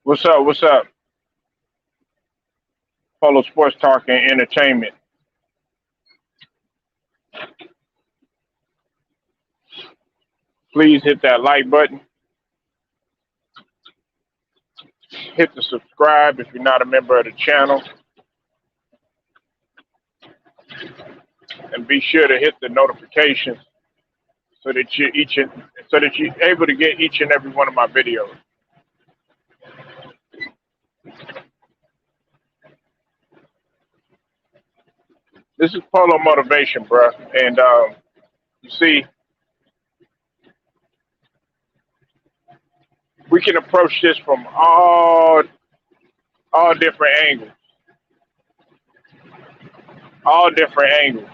What's up? What's up? Polo Sports Talk and Entertainment. Please hit that like button. Hit the subscribe if you're not a member of the channel, and be sure to hit the notifications so that you're able to get each and every one of my videos. This is Polo Motivation, bruh. And you see, we can approach this from all different angles, all different angles.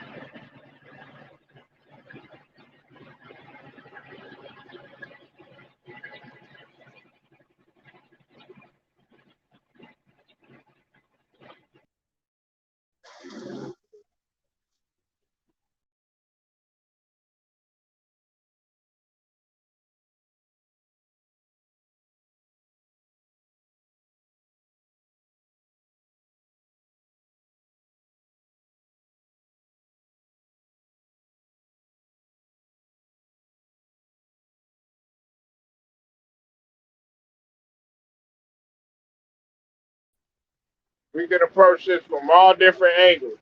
We can approach this from all different angles.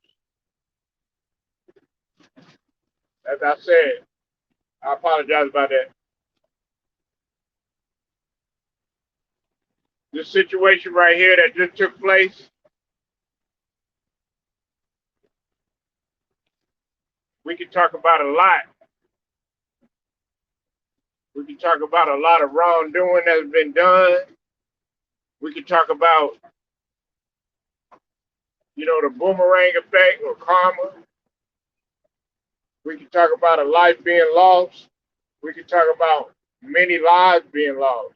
As I said, I apologize about that. This situation right here that just took place, we can talk about a lot. We can talk about a lot of wrongdoing that's been done. We can talk about, the boomerang effect or karma. We can talk about a life being lost. We can talk about many lives being lost.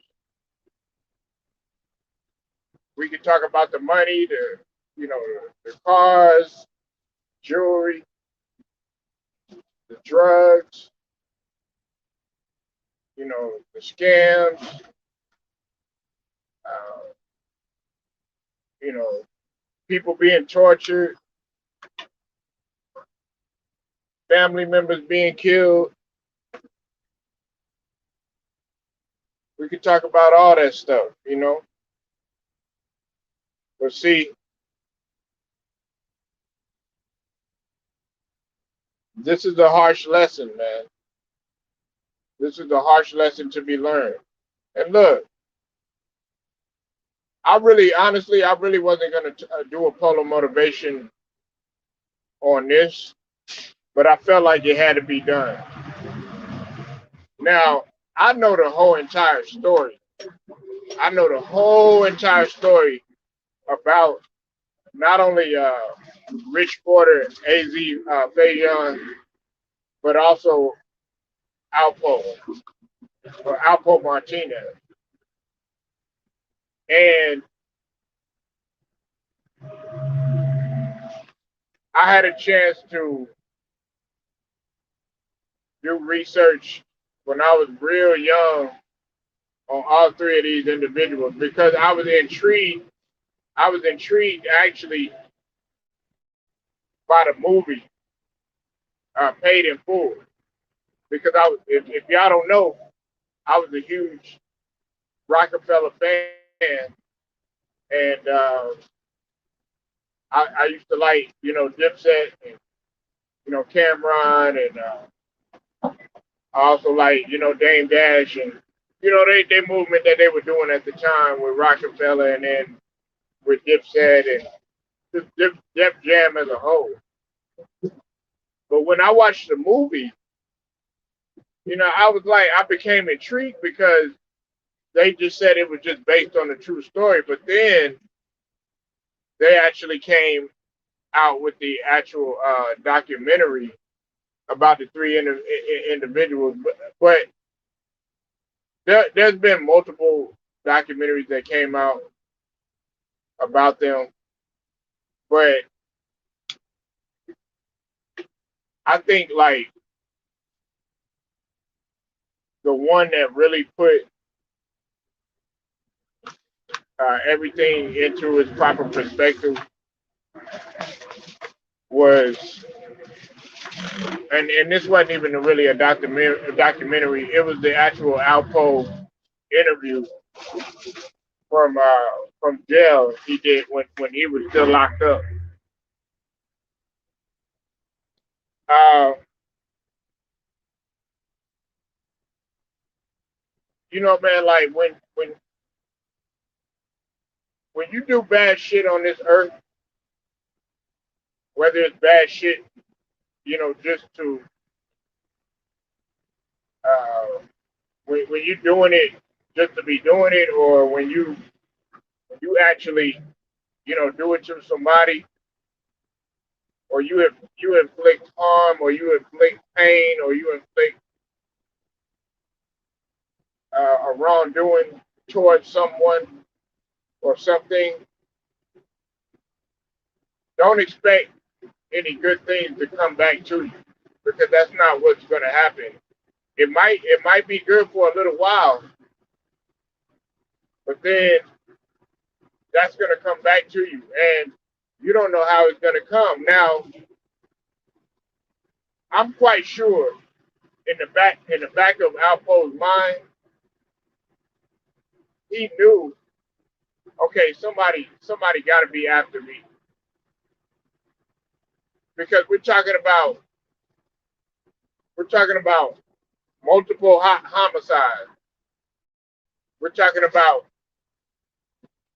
We can talk about the money, the cars, jewelry, the drugs, the scams, uh, you know, people being tortured, family members being killed. We could talk about all that stuff. But see, this is a harsh lesson, man. This is a harsh lesson to be learned. And look, honestly, I really wasn't going to do a polo motivation on this, but I felt like it had to be done. Now, I know the whole entire story. I know the whole entire story about not only Rich Porter, AZ Fayon, but also Alpo or Alpo Martinez. And I had a chance to do research when I was real young on all three of these individuals because I was intrigued. I was intrigued actually by the movie Paid in Full because if y'all don't know, I was a huge Rockefeller fan, and I used to like Dipset and Cameron, and I also like Dame Dash and they movement that they were doing at the time with Rockefeller and then with Dipset and just Def Jam as a whole. But when I watched the movie, I was like, I became intrigued because they just said it was just based on a true story. But then they actually came out with the actual documentary about the three individuals. But there's been multiple documentaries that came out about them. But I think like the one that really put everything into its proper perspective was, and this wasn't even really a documentary. It was the actual Alpo interview from jail he did when he was still locked up. Uh, man, like when you do bad shit on this earth, whether it's bad shit, just to uh, when you doing it just to be doing it, or when you actually do it to somebody, or you inflict harm, or you inflict pain, or you inflict a wrongdoing towards someone or something, don't expect any good things to come back to you, because that's not what's going to happen. It might be good for a little while, but then that's going to come back to you, and you don't know how it's going to come. Now, I'm quite sure in the back of Alpo's mind, he knew, okay, somebody got to be after me, because we're talking about multiple homicides. We're talking about,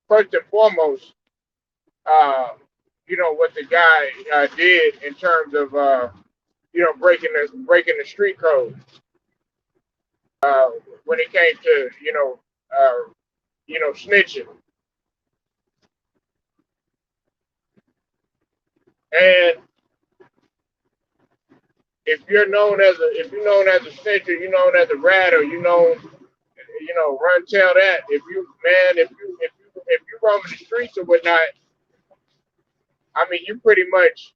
first and foremost, uh, what the guy did in terms of breaking the street code, uh, when it came to snitching. And if you're known as a snitcher, you're known as a rat, or run tell that. If you roam the streets or whatnot, I mean, you pretty much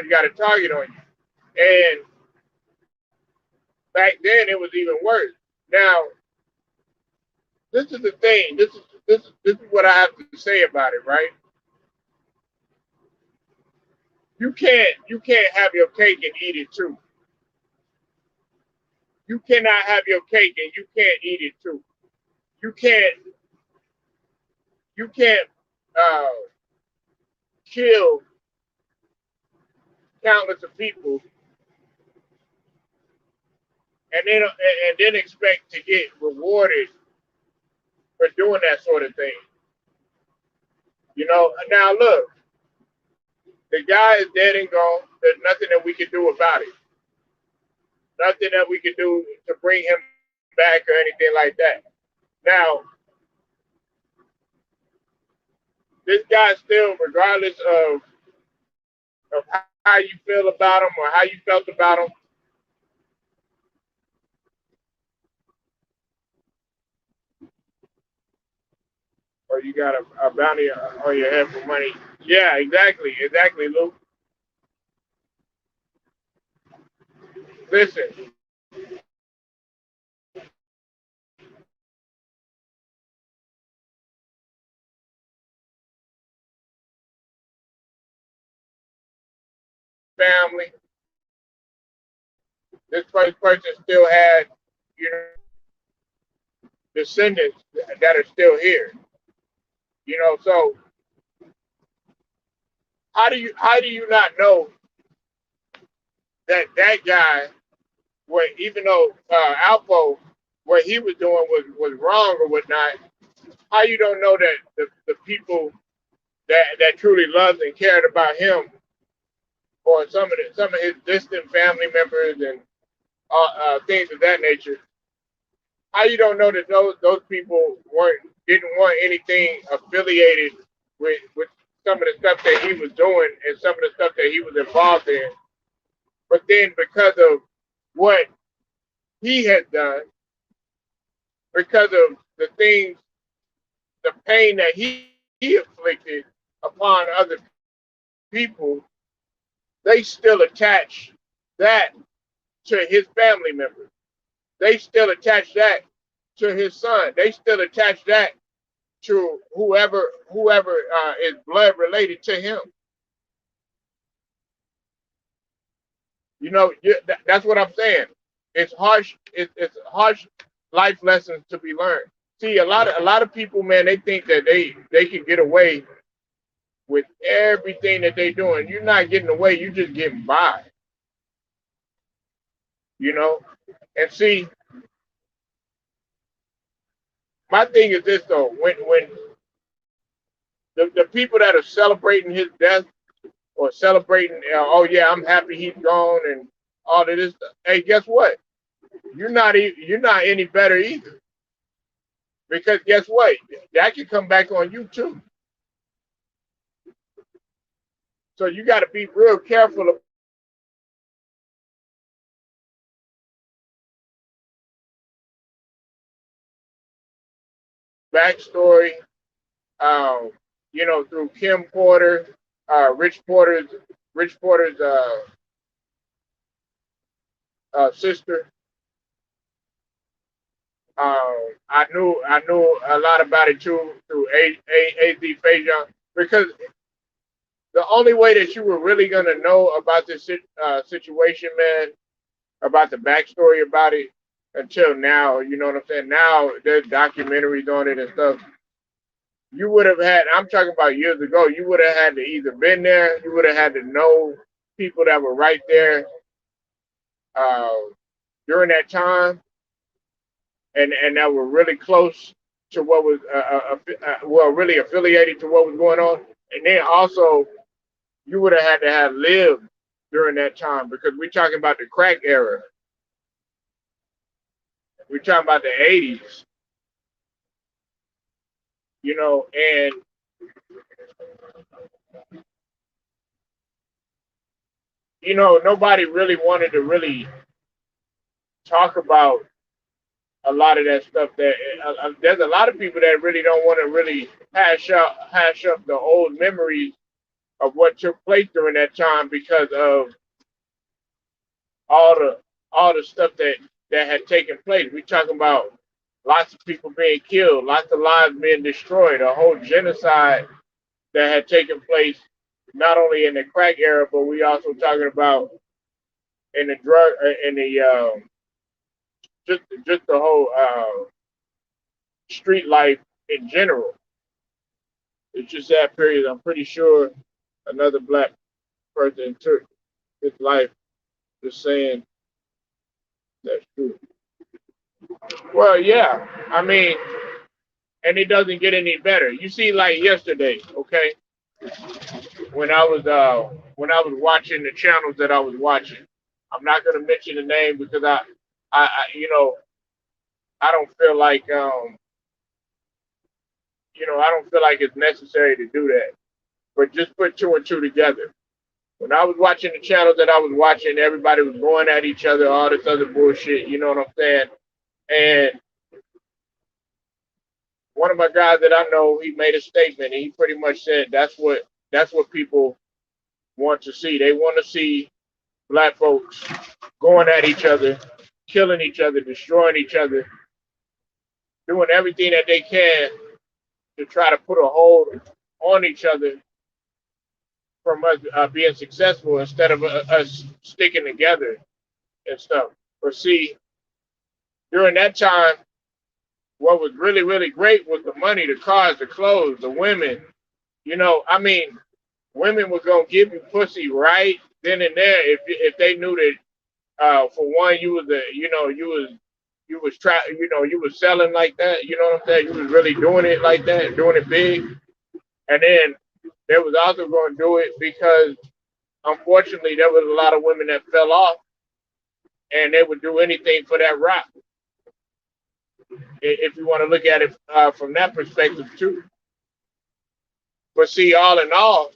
got a target on you. And back then it was even worse. Now, this is the thing. This is what I have to say about it, right? You can't have your cake and eat it too. You cannot have your cake and you can't eat it too. You can't uh, kill countless of people and then expect to get rewarded for doing that sort of thing. Now look, the guy is dead and gone. There's nothing that we can do about it. Nothing that we can do to bring him back or anything like that. Now, this guy still, regardless of how you feel about him or how you felt about him, or you got a bounty on your head for money. Yeah, exactly, Luke. Listen, family, this first person still had, you know, descendants that are still here. So how do you not know that that guy, what even though Alpo, what he was doing was wrong or whatnot, how you don't know that the people that truly loved and cared about him, or some of his distant family members and things of that nature, how you don't know that those people didn't want anything affiliated with some of the stuff that he was doing and some of the stuff that he was involved in, but then because of what he had done, because of the things, the pain that he inflicted upon other people, they still attach that to his family members. They still attach that to his son. They still attach that to whoever is blood related to him. You know, that's what I'm saying. It's harsh. It's harsh life lessons to be learned. See, a lot of people, man, they think that they can get away with everything that they doing. You're not getting away. You're just getting by. You know. And see, my thing is this though. When the people that are celebrating his death or celebrating, oh yeah, I'm happy he's gone and all of this stuff. Hey, guess what? You're not any better either. Because guess what? That can come back on you too. So you got to be real careful of backstory. Um, you know, through Kim Porter, Rich Porter's Rich Porter's sister. I knew a lot about it too through A.Z. Fajon because the only way that you were really gonna know about this situation, man, about the backstory about it until now. You know what I'm saying? Now there's documentaries on it and stuff. You would have had. I'm talking about years ago. You would have had to either been there. You would have had to know people that were right there uh, during that time, and that were really close to what was well, really affiliated to what was going on. And then also, you would have had to have lived during that time because we're talking about the crack era. We're talking about the 80s, you know, and nobody really wanted to really talk about a lot of that stuff. That there's a lot of people that really don't want to really hash up the old memories of what took place during that time because of all the all the stuff that had taken place. We talking about lots of people being killed, lots of lives being destroyed, a whole genocide that had taken place not only in the crack era, but we also talking about in the drug in the just the whole street life in general. It's just that period. I'm pretty sure another black person took his life. Just saying that's true. Well, yeah. I mean, and it doesn't get any better. You see, like yesterday, okay, when I was watching the channels that I was watching. I'm not gonna mention the name because I don't feel like I don't feel like it's necessary to do that. But just put two and two together. When I was watching the channel that I was watching, everybody was going at each other, all this other bullshit. You know what I'm saying? And one of my guys that I know, he made a statement, and he pretty much said that's what people want to see. They want to see black folks going at each other, killing each other, destroying each other, doing everything that they can to try to put a hold on each other from us being successful instead of us sticking together and stuff. But see, during that time, what was really, really great was the money, the cars, the clothes, the women. I mean, women were gonna give you pussy right then and there if they knew that for one you was you was selling like that. You know what I'm saying? You was really doing it like that, doing it big, and then they was also going to do it because unfortunately there was a lot of women that fell off and they would do anything for that rock. If you want to look at it from that perspective too. But see, all in all,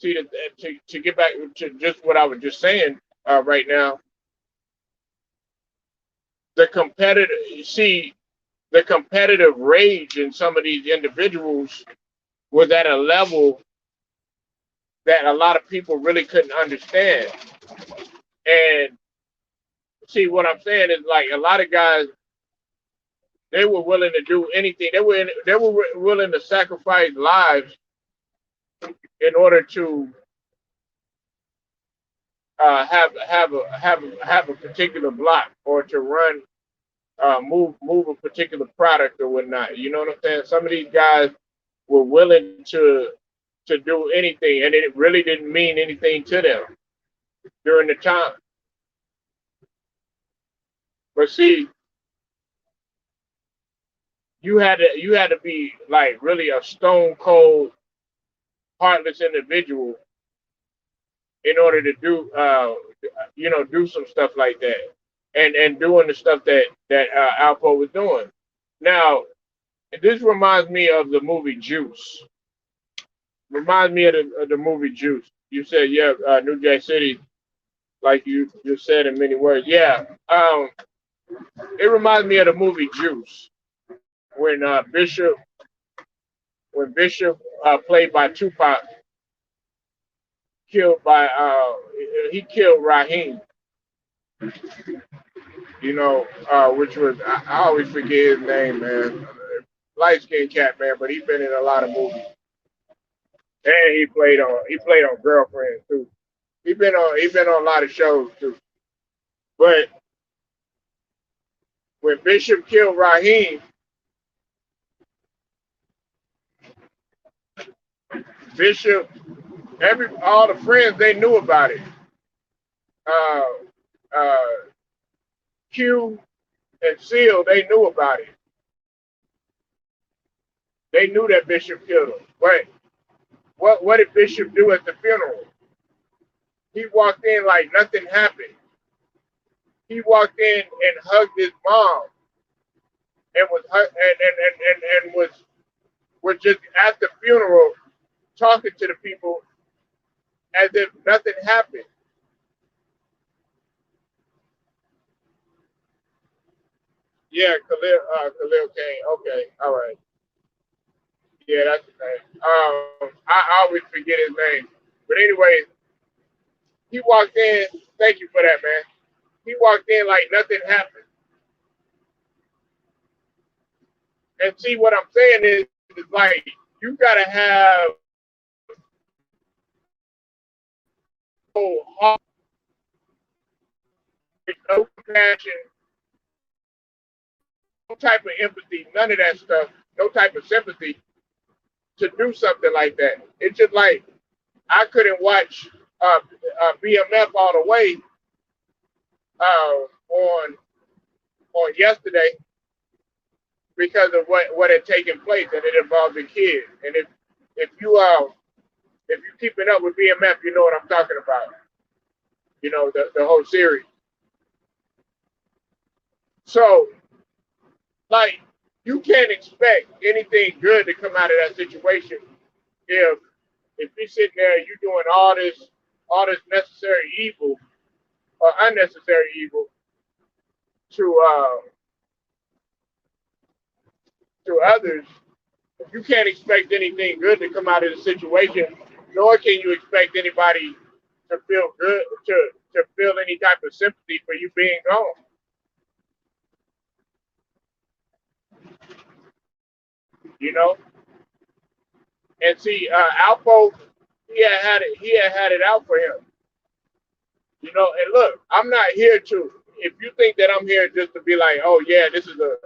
see to get back to just what I was just saying right now, the competitive see the competitive rage in some of these individuals was at a level that a lot of people really couldn't understand. And see, what I'm saying is like a lot of guys They were willing to do anything. They were willing to sacrifice lives in order to have a particular block or to run move a particular product or whatnot. You know what I'm saying? Some of these guys were willing to do anything, and it really didn't mean anything to them during the time. But see, you had to be like really a stone cold, heartless individual in order to do some stuff like that, and doing the stuff that Alpo was doing. Now, this reminds me of the movie Juice. Reminds me of the movie Juice. You said, yeah, New Jack City, like you said in many words. Yeah, it reminds me of the movie Juice when Bishop played by Tupac, killed by he killed Raheem. Which was I always forget his name, man. Light skinned cat, man, but he's been in a lot of movies, and he played on Girlfriend too. He been on a lot of shows too. But when Bishop killed Raheem, Bishop, all the friends they knew about it. Uh, uh, Q and Seal they knew about it. They knew that Bishop killed him. But what did Bishop do at the funeral? He walked in like nothing happened. He walked in and hugged his mom and was just at the funeral talking to the people as if nothing happened. Yeah, Khalil Kane. Okay, all right. Yeah, that's his name. I always forget his name. But anyway, he walked in. Thank you for that, man. He walked in like nothing happened. And see, what I'm saying is like you gotta have no heart, no compassion, no type of empathy, none of that stuff, no type of sympathy to do something like that. It's just like I couldn't watch BMF all the way on yesterday because of what had taken place, and it involved the kids. And if you keeping up with BMF, you know what I'm talking about. The whole series. So like you can't expect anything good to come out of that situation if you're sitting there, you doing all this necessary evil or unnecessary evil to others. You can't expect anything good to come out of the situation, nor can you expect anybody to feel good to feel any type of sympathy for you being gone. You know, and see, Alpo, he had it out for him. And look, I'm not here to. If you think that I'm here just to be like, oh yeah, this is a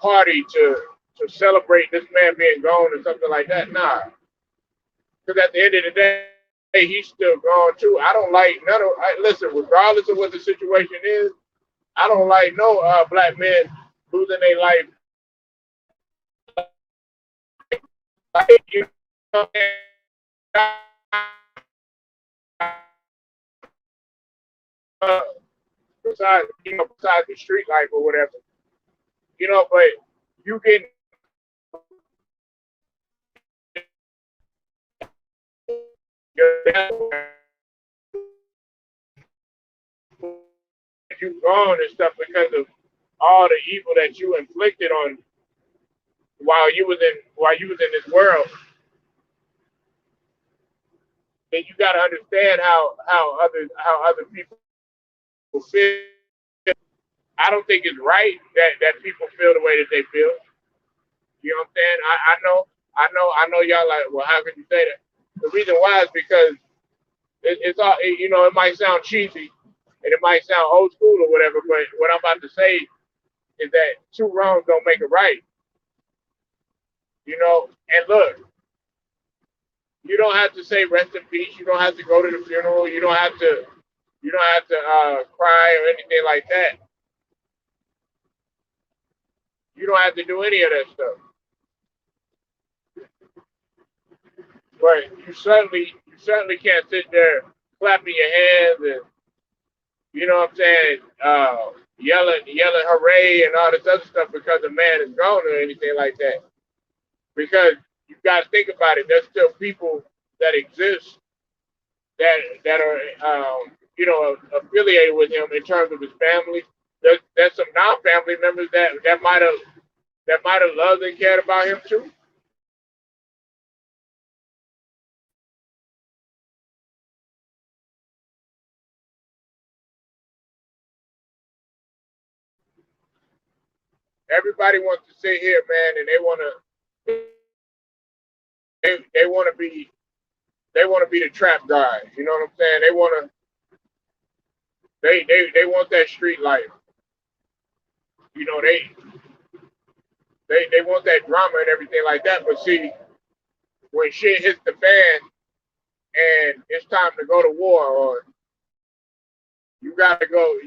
party to celebrate this man being gone or something like that. Nah, because at the end of the day, he's still gone too. I don't like none of. Listen, regardless of what the situation is, I don't like no black men losing their life. Like, know, uh, besides the street life or whatever. But you can you gone and stuff because of all the evil that you inflicted on while you was in this world. Then you got to understand how other people feel. I don't think it's right that people feel the way that they feel. You know what I'm saying? I know y'all like, well, how could you say that? The reason why is because it's all, it might sound cheesy and it might sound old school or whatever, but what I'm about to say is that two wrongs don't make it right. And look, you don't have to say rest in peace. You don't have to go to the funeral. You don't have to cry or anything like that. You don't have to do any of that stuff. But you certainly can't sit there clapping your hands and what I'm saying, yelling hooray and all this other stuff because a man is gone or anything like that. Because you got to think about it. There's still people that exist that are affiliated with him in terms of his family. There's some non-family members that might have loved and cared about him too. Everybody wants to sit here, man, and they want to be the trap guy. You know what I'm saying? They want that street life. You know they want that drama and everything like that. But see, when shit hits the fan and it's time to go to war, or you gotta go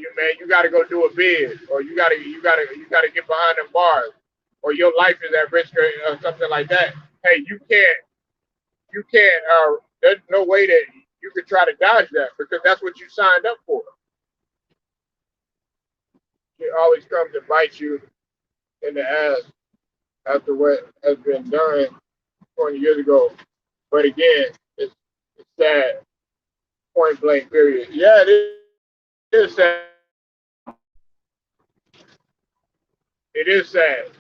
do a bid, or you gotta get behind them bars, or your life is at risk or something like that. Hey, you can't. There's no way that you could try to dodge that because that's what you signed up for. It always comes and bites you in the ass after what has been done 20 years ago. But again, it's sad. Point blank. Period. Yeah, it is sad. It is sad,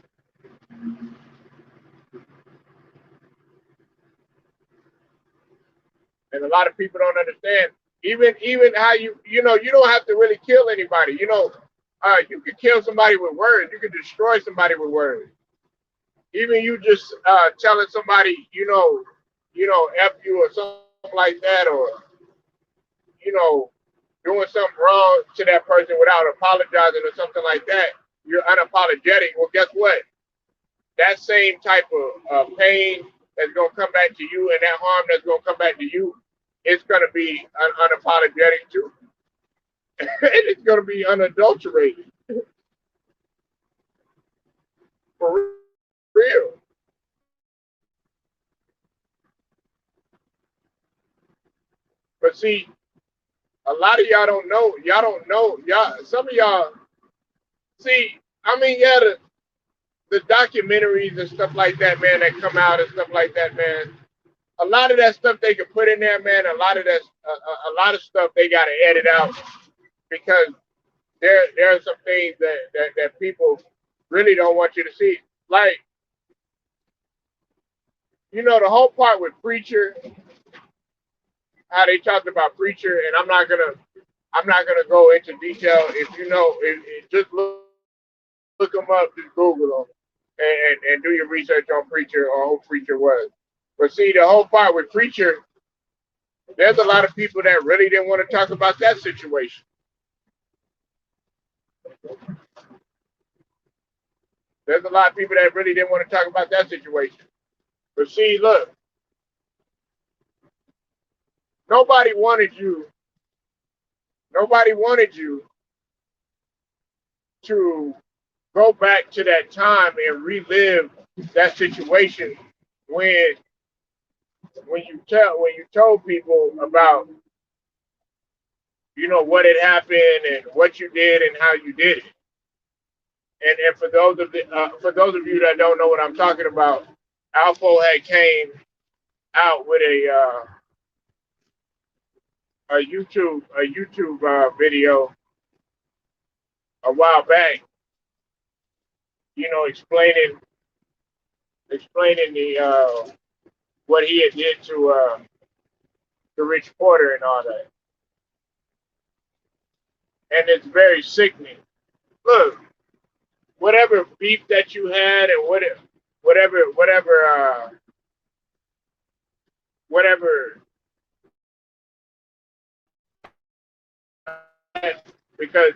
and a lot of people don't understand. Even how you don't have to really kill anybody. You could kill somebody with words. You could destroy somebody with words. Even you just telling somebody, f you or something like that, or you know, doing something wrong to that person without apologizing or something like that. You're unapologetic. Well, guess what? That same type of pain that's gonna come back to you, and that harm that's gonna come back to you, it's gonna be unapologetic too. It's gonna be unadulterated for real. But see, a lot of y'all don't know. Y'all don't know. Y'all, some of y'all see. I mean, yeah, the documentaries and stuff like that, man, that come out and stuff like that, man. A lot of that stuff they can put in there, man. A lot of stuff they got to edit out because there are some things that people really don't want you to see. Like, the whole part with Preacher, how they talked about Preacher, and I'm not gonna go into detail. If just look them up, just Google them, and do your research on Preacher or who Preacher was. But see, the whole part with Preacher, there's a lot of people that really didn't want to talk about that situation. There's a lot of people that really didn't want to talk about that situation. But see, look, nobody wanted you. Nobody wanted you to go back to that time and relive that situation when when you told people about what had happened and what you did and how you did it. And for those of you that don't know what I'm talking about, Alpo had came out with a YouTube video a while back, explaining the what he had did to Rich Porter and all that, and it's very sickening. look, whatever beef that you had and whatever because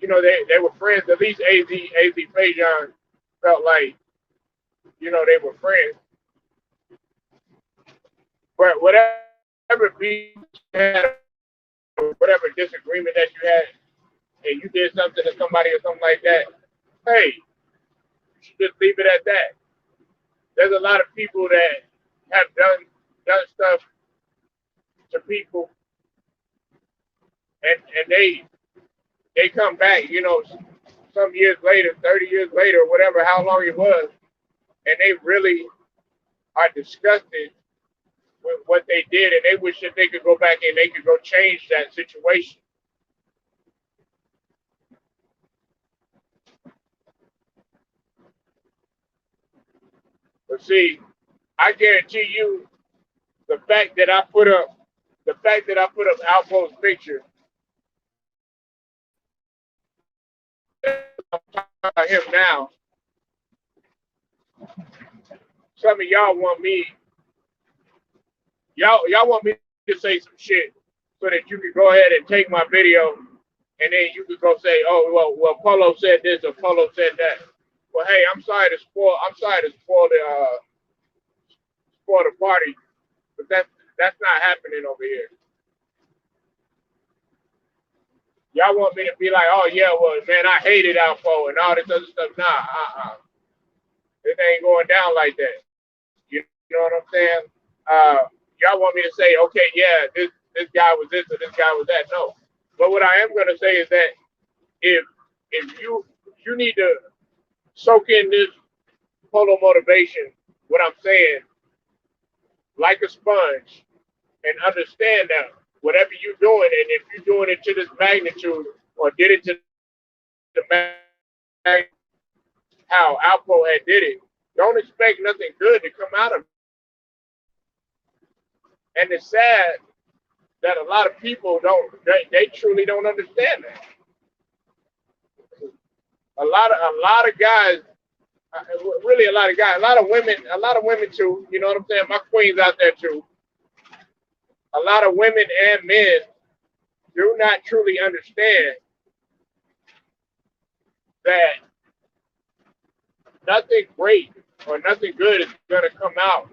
they were friends. At least AZ Fajon felt like they were friends. But whatever beef you had, whatever disagreement that you had, and you did something to somebody or something like that, hey, you should just leave it at that. There's a lot of people that have done stuff to people, and they come back, some years later, 30 years later, whatever, how long it was, and they really are disgusted with what they did, and they wish that they could go back and they could go change that situation. But see, I guarantee you, the fact that I put up, the fact that I put up Alpo's picture, I'm talking about him now. Some of y'all want me to say some shit so that you can go ahead and take my video, and then you could go say, oh well, Polo said this or Polo said that. Well, hey, I'm sorry to spoil the party, but that's not happening over here. Y'all want me to be like, oh yeah, well man, I hated Alpo and all this other stuff. Nah, it ain't going down like that. You know what I'm saying? Uh, y'all want me to say, okay, yeah, this guy was this or this guy was that. No, but what I am gonna say is that if if you need to soak in this Polo motivation, what I'm saying, like a sponge, and understand that whatever you're doing, and if you're doing it to this magnitude or did it to the magnitude how Alpo had did it, don't expect nothing good to come out of it. And it's sad that a lot of people they truly don't understand that. A lot of guys, really a lot of guys, a lot of women too. You know what I'm saying? My queens out there too. A lot of women and men do not truly understand that nothing great or nothing good is going to come out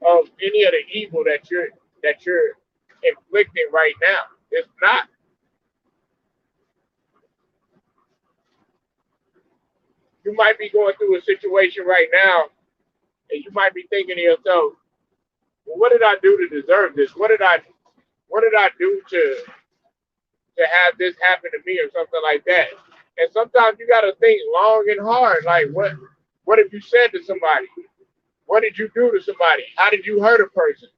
of any of the evil that you're inflicting right now. It's not. You might be going through a situation right now, and you might be thinking to yourself, well, what did I do to deserve this? What did I do to have this happen to me or something like that? And sometimes you got to think long and hard. Like, what have you said to somebody? What did you do to somebody? How did you hurt a person?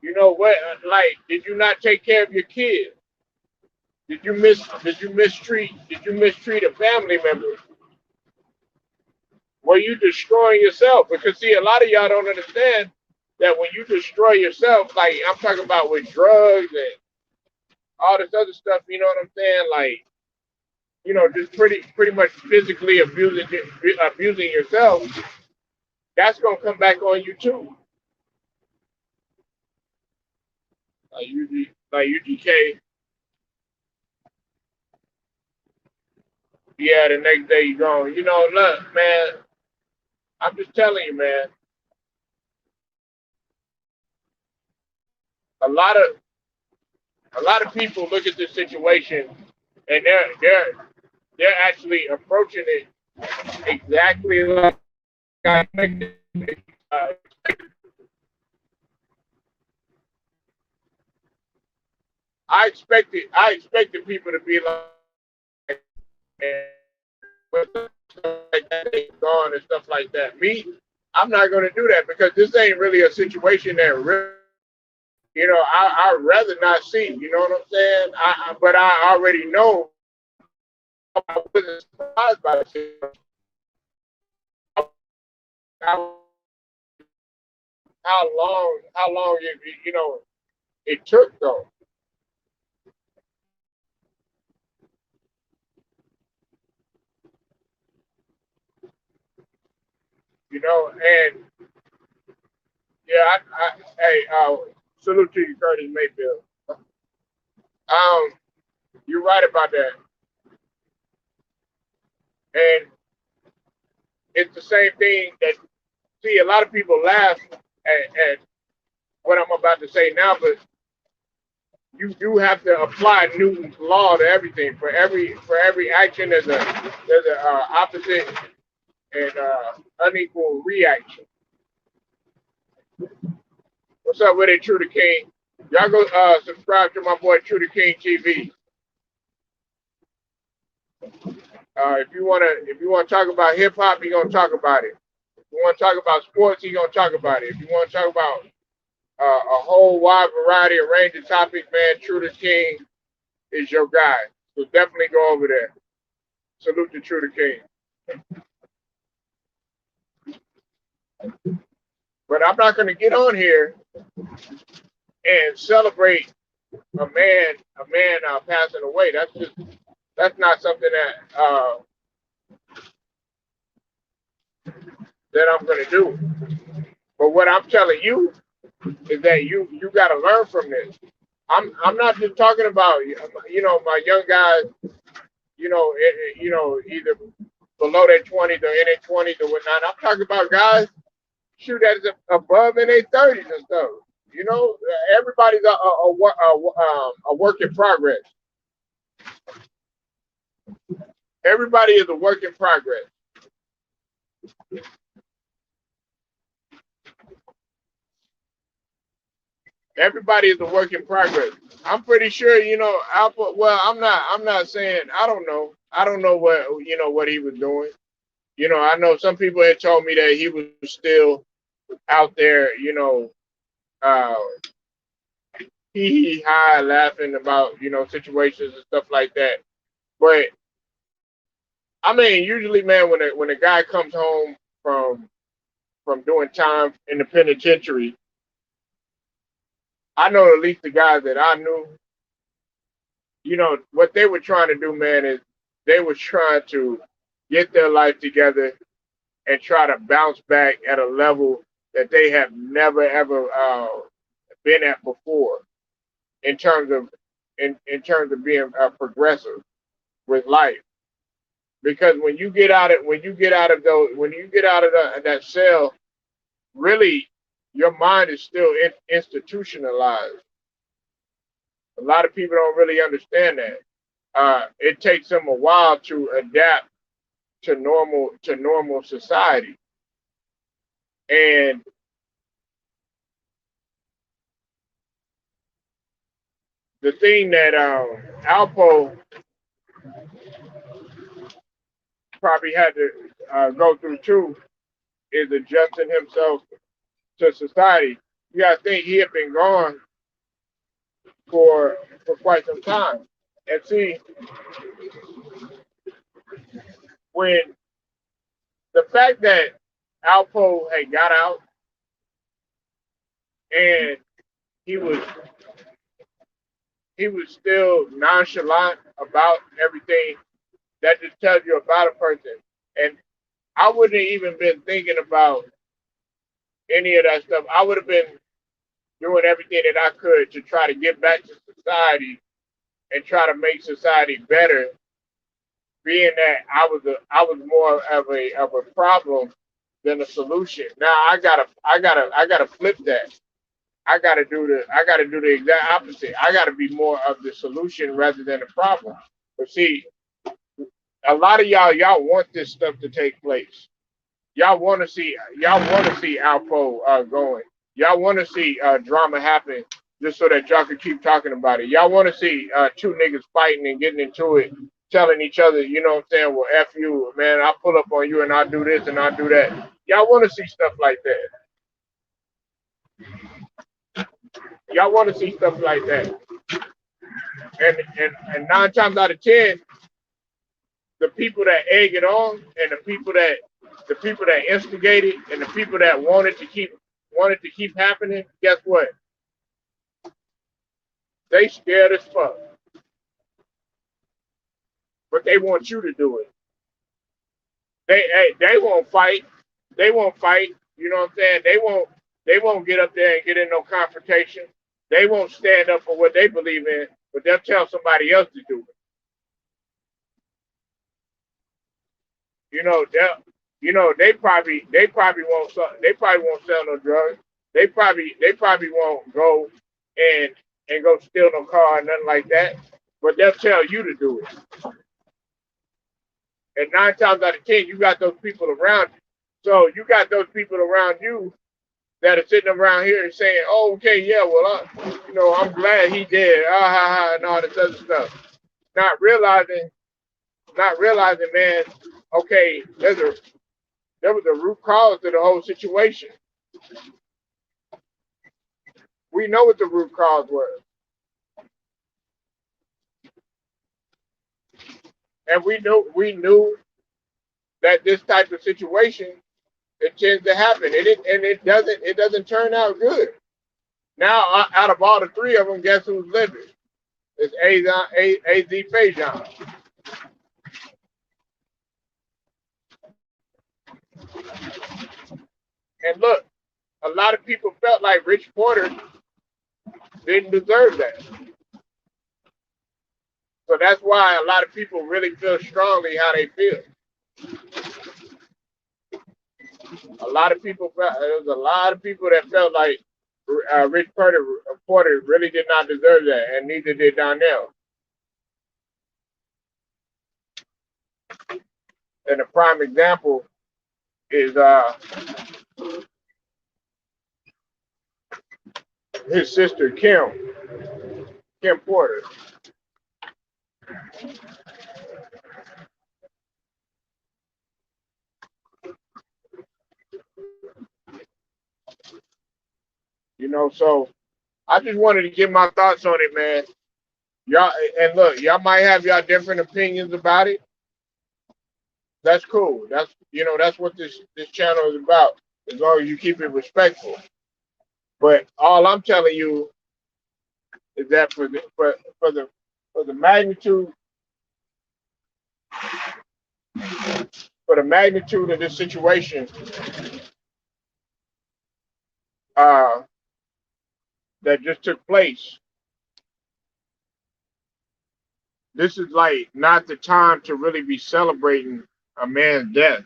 You know what? Like, did you not take care of your kids? Did you mistreat a family member? Were you destroying yourself? Because see, a lot of y'all don't understand that when you destroy yourself, like I'm talking about with drugs and all this other stuff, you know what I'm saying? Like, just pretty much physically abusing yourself, that's gonna come back on you too. Like UGK, yeah, the next day you gone. Look, man, I'm just telling you, man. A lot of a lot of people look at this situation and they're actually approaching it exactly like I expected. Uh, I expected people to be like, man, with stuff like that, they gone and stuff like that. Me, I'm not going to do that because this ain't really a situation that really, I'd rather not see. You know what I'm saying? But I already know I wasn't surprised by it. How, how long it took though. And yeah, hey, salute to you, Curtis Mayfield. Um, you're right about that, and it's the same thing that see a lot of people laugh at what I'm about to say now, but you do have to apply Newton's law to everything. For every action, there's a opposite and unequal reaction. What's up with it, True to King? Y'all go subscribe to my boy True to King TV. If you wanna talk about hip hop, he gonna talk about it. If you wanna talk about sports, he gonna talk about it. If you wanna talk about a whole wide variety of range of topics, man, True to King is your guy. So definitely go over there. Salute to True to King. But I'm not gonna get on here and celebrate a man passing away. That's not something that I'm gonna do. But what I'm telling you is that you got to learn from this. I'm not just talking about my young guys, either below their 20s or in their 20s or whatnot. I'm talking about guys shoot that's above in their 30s and stuff. Everybody's a work in progress. Everybody is a work in progress. Everybody is a work in progress. I'm pretty sure, Alpo. Well, I'm not saying. I don't know. I don't know what he was doing. I know some people had told me that he was still out there. Uh, he high laughing about situations and stuff like that. But I mean, usually, man, when a guy comes home from doing time in the penitentiary, I know at least the guys that I knew, what they were trying to do, man, is they were trying to get their life together and try to bounce back at a level that they have never ever been at before in terms of in terms of being progressive with life. Because when you get out of that cell, really your mind is still institutionalized. A lot of people don't really understand that. It takes them a while to adapt to normal society. And the thing that Alpo probably had to go through too is adjusting himself to society. You got to think he had been gone for quite some time. And see, when the fact that Alpo had got out and he was he was still nonchalant about everything, that just tells you about a person. And I wouldn't have even been thinking about any of that stuff. I would have been doing everything that I could to try to get back to society and try to make society better, being that I was more of a problem than a solution. Now I gotta flip that. I gotta do the exact opposite. I gotta be more of the solution rather than the problem. But see, a lot of y'all want this stuff to take place. Y'all want to see Alpo going. Y'all want to see drama happen just so that y'all can keep talking about it. Y'all want to see two niggas fighting and getting into it, telling each other, you know what I'm saying? Well, f you, man. I'll pull up on you and I'll do this and I'll do that. Y'all want to see stuff like that. Y'all want to see stuff like that. And 9 times out of 10, the people that egg it on and the people that instigate it and the people that wanted to keep happening, guess what? They scared as fuck, but they want you to do it. They won't fight. They won't fight. You know what I'm saying? They won't get up there and get in no confrontation. They won't stand up for what they believe in, but they'll tell somebody else to do it. You know, they probably won't sell no drugs. They probably won't go and go steal no car or nothing like that. But they'll tell you to do it. And 9 times out of 10, you got those people around you. So you got those people around you that are sitting around here and saying, "Oh, okay, yeah, well, I'm glad he did, ah ha ha, and all this other stuff." Not realizing, not realizing, man. Okay, there was a root cause to the whole situation. We know what the root cause was, and we knew that this type of situation it tends to happen, and it doesn't turn out good. Now, out of all the three of them, guess who's living? It's AZ Fajon. And look, a lot of people felt like Rich Porter didn't deserve that. So that's why a lot of people really feel strongly how they feel. There was a lot of people that felt like Rich Porter really did not deserve that, and neither did Donnell. And a prime example is his sister Kim Porter. So I just wanted to give my thoughts on it, man. Y'all and look, y'all might have y'all different opinions about it. That's cool. That's what this channel is about. As long as you keep it respectful. But all I'm telling you is that for the magnitude of this situation uh, that just took place, this is like not the time to really be celebrating a man's death.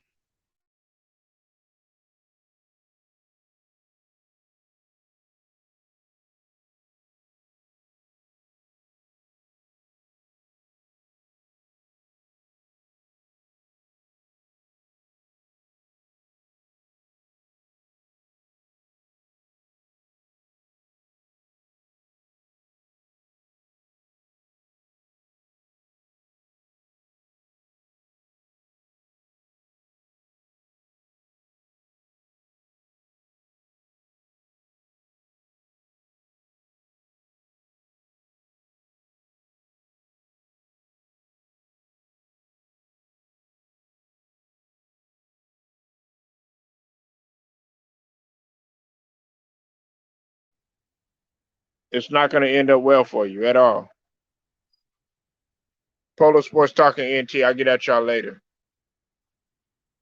It's not going to end up well for you at all. Polo Sports Talking NT. I'll get at y'all later.